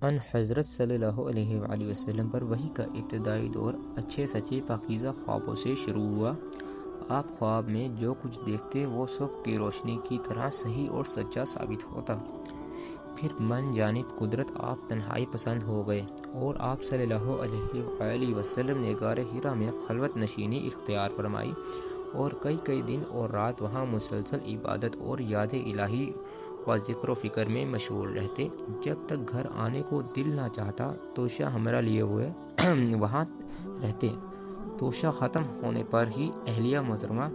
ان حضرت صلی اللہ علیہ وآلہ وسلم پر وحی کا ابتدائی دور اچھے سچے پاکیزہ خوابوں سے شروع ہوا۔ آپ خواب میں جو کچھ دیکھتے وہ صبح کی روشنی کی طرح صحیح اور سچا ثابت ہوتا۔ پھر من جانب قدرت آپ تنہائی پسند ہو گئے اور آپ صلی اللہ علیہ وآلہ وسلم نے غار حرا میں خلوت نشینی اختیار فرمائی اور کئی دن اور رات وہاں مسلسل عبادت اور یاد الہی و ذکر و فکر میں مشغول رہتے۔ جب تک گھر آنے کو دل نہ چاہتا توشہ ہمراہ لیے ہوئے وہاں رہتے۔ توشہ ختم ہونے پر ہی اہلیہ محترمہ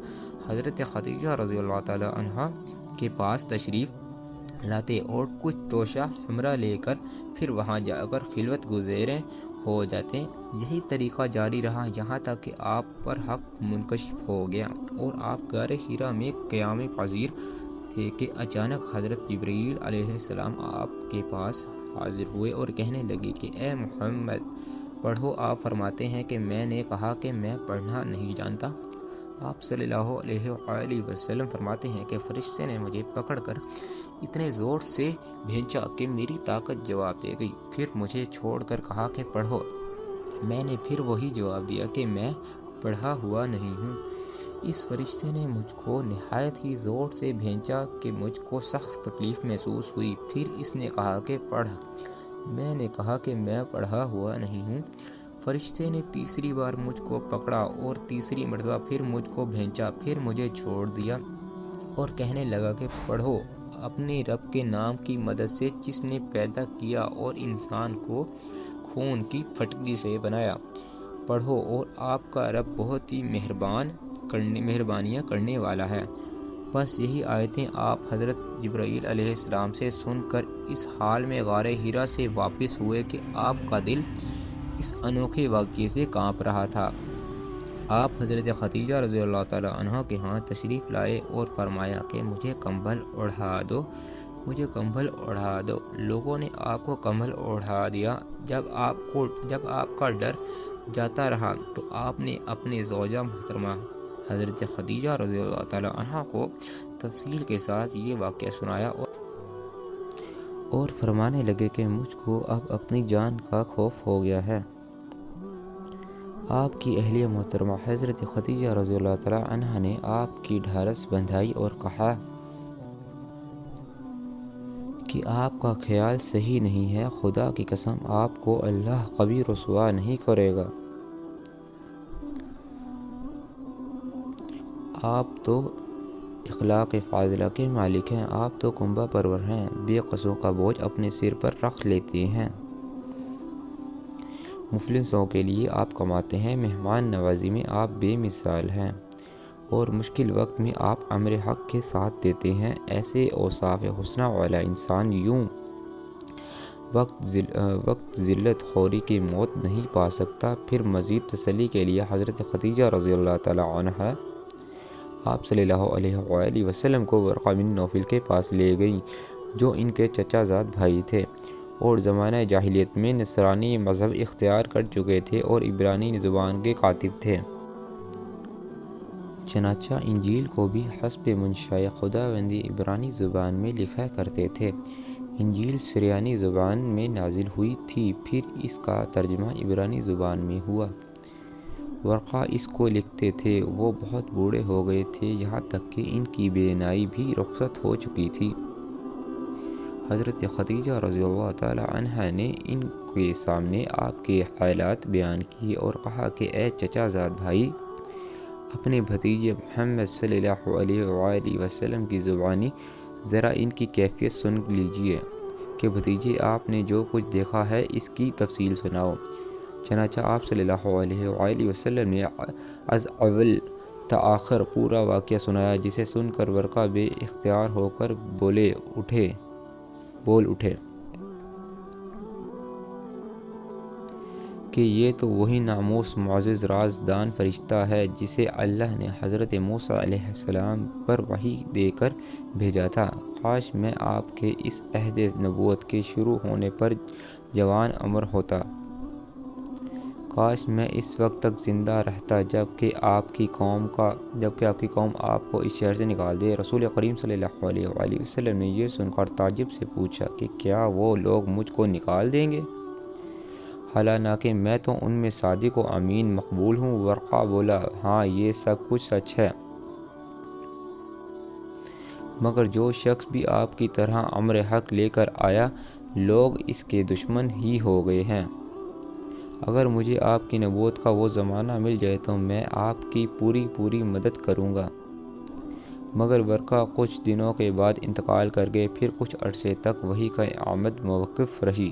حضرت خدیجہ رضی اللہ تعالی عنہا کے پاس تشریف لاتے اور کچھ توشہ ہمراہ لے کر پھر وہاں جا کر خلوت گزیر ہو جاتے۔ یہی طریقہ جاری رہا یہاں تک کہ آپ پر حق منکشف ہو گیا اور آپ غار حرا میں قیام پذیر تھے کہ اچانک حضرت جبرائیل علیہ السلام آپ کے پاس حاضر ہوئے اور کہنے لگے کہ اے محمد پڑھو۔ آپ فرماتے ہیں کہ میں نے کہا کہ میں پڑھنا نہیں جانتا۔ آپ صلی اللہ علیہ وآلہ وسلم فرماتے ہیں کہ فرشتے نے مجھے پکڑ کر اتنے زور سے بھینچا کہ میری طاقت جواب دے گئی، پھر مجھے چھوڑ کر کہا کہ پڑھو۔ میں نے پھر وہی جواب دیا کہ میں پڑھا ہوا نہیں ہوں۔ اس فرشتے نے مجھ کو نہایت ہی زور سے بھینچا کہ مجھ کو سخت تکلیف محسوس ہوئی، پھر اس نے کہا کہ پڑھ۔ میں نے کہا کہ میں پڑھا ہوا نہیں ہوں۔ فرشتے نے تیسری بار مجھ کو پکڑا اور تیسری مرتبہ پھر مجھ کو بھینچا، پھر مجھے چھوڑ دیا اور کہنے لگا کہ پڑھو اپنے رب کے نام کی مدد سے جس نے پیدا کیا اور انسان کو خون کی پھٹکی سے بنایا۔ پڑھو اور آپ کا رب بہت ہی مہربانیاں کرنے والا ہے۔ بس یہی آیتیں آپ حضرت جبرائیل علیہ السلام سے سن کر اس حال میں غار حرا سے واپس ہوئے کہ آپ کا دل اس انوکھے واقعے سے کانپ رہا تھا۔ آپ حضرت خدیجہ رضی اللہ تعالی عنہا کے ہاں تشریف لائے اور فرمایا کہ مجھے کمبل اوڑھا دو، مجھے کمبل اوڑھا دو۔ لوگوں نے آپ کو کمبل اوڑھا دیا۔ جب آپ کا ڈر جاتا رہا تو آپ نے اپنے زوجہ محترمہ حضرت خدیجہ رضی اللہ تعالی عنہا کو تفصیل کے ساتھ یہ واقعہ سنایا اور فرمانے لگے کہ مجھ کو اب اپنی جان کا خوف ہو گیا ہے۔ آپ کی اہلیہ محترمہ حضرت خدیجہ رضی اللہ تعالی عنہا نے آپ کی ڈھارس بندھائی اور کہا کہ آپ کا خیال صحیح نہیں ہے، خدا کی قسم آپ کو اللہ کبھی رسوا نہیں کرے گا۔ آپ تو اخلاق فاضلہ کے مالک ہیں، آپ تو کنبہ پرور ہیں، بے قصوں کا بوجھ اپنے سر پر رکھ لیتے ہیں، مفلسوں کے لیے آپ کماتے ہیں، مہمان نوازی میں آپ بے مثال ہیں اور مشکل وقت میں آپ امر حق کے ساتھ دیتے ہیں۔ ایسے اوصاف حسنہ والا انسان یوں وقت ذلت خوری کی موت نہیں پا سکتا۔ پھر مزید تسلی کے لیے حضرت خدیجہ رضی اللہ تعالی عنہا آپ صلی اللہ علیہ وآلہ وسلم کو ورقہ بن نوفل کے پاس لے گئیں جو ان کے چچا زاد بھائی تھے اور زمانہ جاہلیت میں نصرانی مذہب اختیار کر چکے تھے اور عبرانی زبان کے کاتب تھے۔ چنانچہ انجیل کو بھی حسب منشاء خداوندی عبرانی زبان میں لکھا کرتے تھے۔ انجیل سریانی زبان میں نازل ہوئی تھی، پھر اس کا ترجمہ عبرانی زبان میں ہوا۔ ورقہ اس کو لکھتے تھے، وہ بہت بوڑھے ہو گئے تھے، یہاں تک کہ ان کی بینائی بھی رخصت ہو چکی تھی۔ حضرت خدیجہ رضی اللہ تعالی عنہا نے ان کے سامنے آپ کے حالات بیان کیے اور کہا کہ اے چچا زاد بھائی، اپنے بھتیجے محمد صلی اللہ علیہ وآلہ وسلم کی زبانی ذرا ان کی کیفیت سن لیجیے کہ بھتیجے آپ نے جو کچھ دیکھا ہے اس کی تفصیل سناؤ۔ چنانچہ آپ صلی اللہ علیہ وآلہ وسلم نے از اول تا آخر پورا واقعہ سنایا، جسے سن کر ورقہ بے اختیار ہو کر بول اٹھے کہ یہ تو وہی ناموس معزز رازدان فرشتہ ہے جسے اللہ نے حضرت موسیٰ علیہ السلام پر وحی دے کر بھیجا تھا۔ کاش میں آپ کے اس عہد نبوت کے شروع ہونے پر جوان عمر ہوتا، کاش میں اس وقت تک زندہ رہتا جبکہ آپ کی قوم آپ کو اس شہر سے نکال دے۔ رسول کریم صلی اللہ علیہ وآلہ وسلم نے یہ سن کر تعجب سے پوچھا کہ کیا وہ لوگ مجھ کو نکال دیں گے؟ حالانکہ میں تو ان میں صادق و امین مقبول ہوں۔ ورقہ بولا، ہاں یہ سب کچھ سچ ہے، مگر جو شخص بھی آپ کی طرح امر حق لے کر آیا، لوگ اس کے دشمن ہی ہو گئے ہیں۔ اگر مجھے آپ کی نبوت کا وہ زمانہ مل جائے تو میں آپ کی پوری مدد کروں گا۔ مگر ورقہ کچھ دنوں کے بعد انتقال کر گئے۔ پھر کچھ عرصے تک وحی کا آمد موقوف رہی۔